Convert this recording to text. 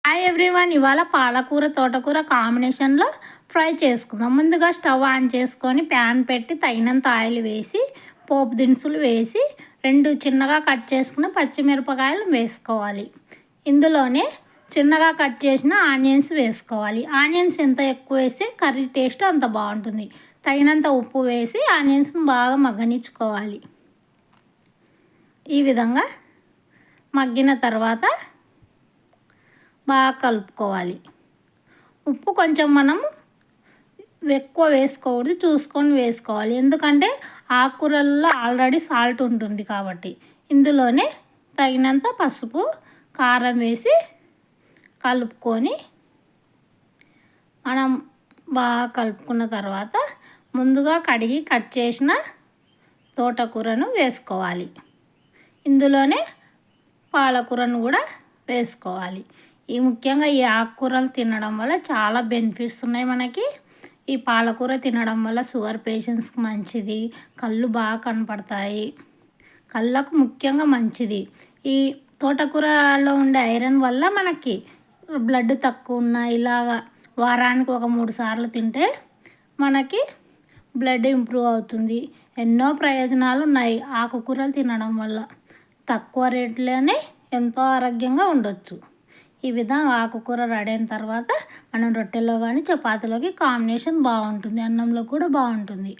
Hi everyone, ఇవాళ పాలకూర తోటకూర కాంబినేషన్లో ఫ్రై చేసుకుందాం. ముందుగా స్టవ్ ఆన్ చేసుకొని ప్యాన్ పెట్టి తగినంత ఆయిల్ వేసి పోపు దినుసులు వేసి 2 చిన్నగా కట్ చేసుకున్న పచ్చిమిరపకాయలు వేసుకోవాలి. ఇందులోనే చిన్నగా కట్ చేసిన ఆనియన్స్ వేసుకోవాలి. ఆనియన్స్ ఎంత ఎక్కువ వేస్తే కర్రీ టేస్ట్ అంత బాగుంటుంది. తగినంత ఉప్పు వేసి ఆనియన్స్ని బాగా మగ్గనిచ్చుకోవాలి. ఈ విధంగా మగ్గిన తర్వాత బాగా కలుపుకోవాలి. ఉప్పు కొంచెం మనం ఎక్కువ వేసుకోకూడదు, చూసుకొని వేసుకోవాలి. ఎందుకంటే ఆకుకూరల్లో ఆల్రెడీ సాల్ట్ ఉంటుంది కాబట్టి. ఇందులోనే తగినంత పసుపు, కారం వేసి కలుపుకొని మనం బాగా కలుపుకున్న తర్వాత ముందుగా కడిగి కట్ చేసిన తోటకూరను వేసుకోవాలి. ఇందులోనే పాలకూరను కూడా వేసుకోవాలి. ముఖ్యంగా ఈ ఆకుకూరలు తినడం వల్ల చాలా బెనిఫిట్స్ ఉన్నాయి మనకి. ఈ పాలకూర తినడం వల్ల షుగర్ పేషెంట్స్కి మంచిది, కళ్ళు బాగా కనపడతాయి, కళ్ళకు ముఖ్యంగా మంచిది. ఈ తోటకూరలో ఉండే ఐరన్ వల్ల మనకి బ్లడ్ తక్కువ ఉన్న ఇలాగా వారానికి 3 సార్లు తింటే మనకి బ్లడ్ ఇంప్రూవ్ అవుతుంది. ఎన్నో ప్రయోజనాలు ఉన్నాయి ఆకుకూరలు తినడం వల్ల. తక్కువ రేట్లోనే ఎంతో ఆరోగ్యంగా ఉండొచ్చు. ఈ విధంగా ఆకుకూర రెడీ అయిన తర్వాత మనం రొట్టెలో కానీ చపాతీలోకి కాంబినేషన్ బాగుంటుంది, అన్నంలో కూడా బాగుంటుంది.